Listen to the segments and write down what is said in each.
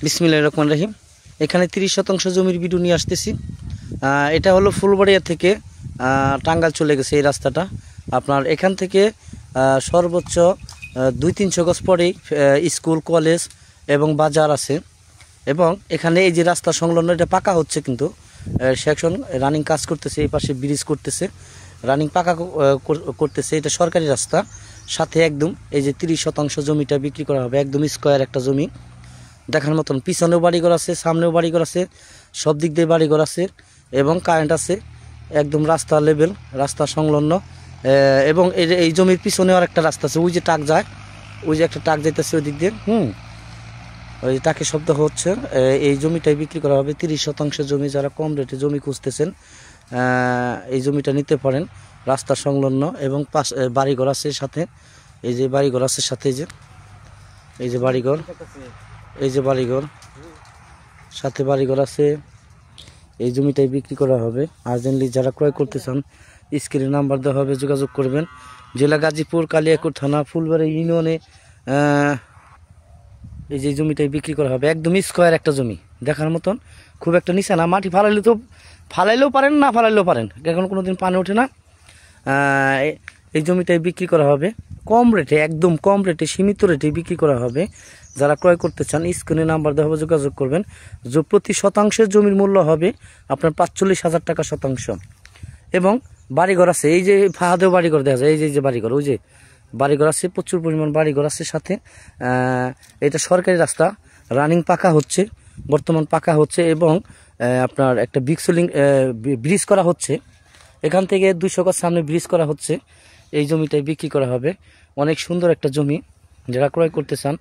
বিসমিল্লাহির রহমানির রহিম। এখানে 30% জমির ভিডিও নিয়ে আসতেছি। এটা হলো ফুলবাড়িয়া থেকে টাঙ্গাইল চলে গেছে এই রাস্তাটা। আপনার এখান থেকে সর্বোচ্চ 200-300 গজ পরেই স্কুল, কলেজ এবং বাজার আছে। এবং এখানে এই যে রাস্তা সংলগ্ন এটা পাকা হচ্ছে, কিন্তু সেকশন রানিং কাজ করতেছে। এই পাশে ব্রিজ করতেছে, রানিং পাকা করতেছে। এটা সরকারি রাস্তা। সাথে একদম এই যে 30% জমিটা বিক্রি করা হবে, একদম স্কোয়ার একটা জমি দেখার মতন। পিছনেও বাড়িঘর আছে, সামনেও বাড়িঘর আছে, সব দিক দিয়ে বাড়িঘর আছে এবং কারেন্ট আছে। একদম রাস্তা লেভেল, রাস্তা সংলগ্ন। এবং এই জমির পিছনেও আর একটা রাস্তা আছে। ওই যে ট্রাক যায়, ওই যে একটা ট্রাক যাইতেছে ওই দিক দিয়ে। ওই ট্রাকের শব্দ হচ্ছে। এই জমিটাই বিক্রি করা হবে। 30% জমি। যারা কম রেটে জমি খুঁজতেছেন এই জমিটা নিতে পারেন। রাস্তা সংলগ্ন এবং বাড়িঘর আছে সাথে। এই যে বাড়িঘর আছে সাথে, এই যে বাড়িঘর, এই যে বাড়িঘর সাথে বাড়িঘর আছে। এই জমিটাই বিক্রি করা হবে। আর্জেন্টলি যারা ক্রয় করতে চান স্ক্রিনে নাম্বার দেওয়া হবে, যোগাযোগ করবেন। জেলা গাজীপুর, কালিয়াকৈর থানা, ফুলবাড়ি ইউনিয়নে এই যে জমিটাই বিক্রি করা হবে। একদম স্কোয়ার একটা জমি দেখার মতন। খুব একটা নিচে না, মাটি ফালাইলেও পারেন, না ফালাইলেও পারেন, এখন কোনোদিন পানি ওঠে না। এই জমিটাই বিক্রি করা হবে কম রেটে, একদম কম রেটে, সীমিত রেটে বিক্রি করা হবে। যারা ক্রয় করতে চান স্ক্রিনে নাম্বার দেওয়া হবে, যোগাযোগ করবেন। প্রতি শতাংশের জমির মূল্য হবে আপনার 45,000 টাকা শতাংশ। এবং বাড়িঘর আছে, এই যে ফাহাদেও বাড়িঘর দেখা যায়। এই যে বাড়িঘর, ওই যে বাড়িঘর আছে, প্রচুর পরিমাণ বাড়িঘর আছে সাথে। এটা সরকারি রাস্তা, রানিং পাকা হচ্ছে, বর্তমান পাকা হচ্ছে। এবং আপনার একটা ব্রিজ করা হচ্ছে। এখান থেকে 200 গজ সামনে ব্রিজ করা হচ্ছে। এই জমিটাই বিক্রি করা হবে। অনেক সুন্দর একটা জমি। যারা ক্রয় করতে চান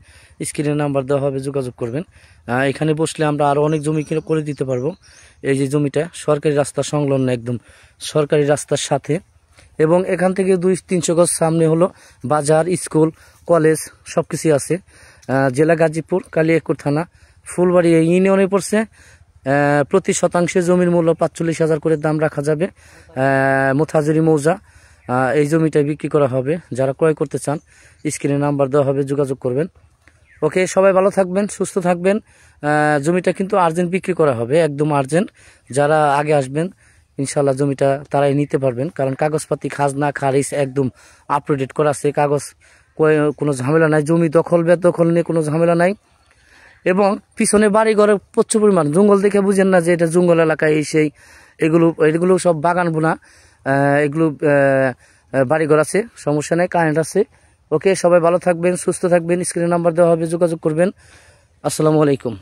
স্ক্রিনে নাম্বার দেওয়া হবে, যোগাযোগ করবেন। এখানে বসলে আমরা আরও অনেক জমি করে দিতে পারবো। এই যে জমিটা সরকারি রাস্তা সংলগ্ন, একদম সরকারি রাস্তার সাথে। এবং এখান থেকে 200-300 গজ সামনে হলো বাজার, স্কুল, কলেজ, সব কিছুই আছে। জেলা গাজীপুর, কালিয়াকৈর থানা, ফুলবাড়ি ইউনিয়নে পড়ছে। প্রতি শতাংশে জমির মূল্য 45,000 করে দাম রাখা যাবে। মোথাজুরি মৌজা। এই জমিটা বিক্রি করা হবে। যারা ক্রয় করতে চান স্ক্রিনে নাম্বার দেওয়া হবে, যোগাযোগ করবেন। ওকে, সবাই ভালো থাকবেন, সুস্থ থাকবেন। জমিটা কিন্তু আর্জেন্ট বিক্রি করা হবে, একদম আর্জেন্ট। যারা আগে আসবেন ইনশাল্লাহ জমিটা তারাই নিতে পারবেন, কারণ কাগজপাতি, খাজনা, খারিজ একদম আপ টু ডেট করা আছে। কাগজ কোনো ঝামেলা নাই। জমি দখল বেদখল নিয়ে কোনো ঝামেলা নাই। এবং পিছনে বাড়ি ঘরে প্রচুর পরিমাণ। জঙ্গল দেখে বুঝেন না যে এটা জঙ্গল এলাকায়। এই সেই এগুলো সব বাগান বোনা। এগুলো বাড়িঘর আছে, সমস্যা নেই, কারেন্ট আছে। ওকে, সবাই ভালো থাকবেন, সুস্থ থাকবেন। স্ক্রিনে নাম্বার দেওয়া হবে, যোগাযোগ করবেন। আসসালামু আলাইকুম।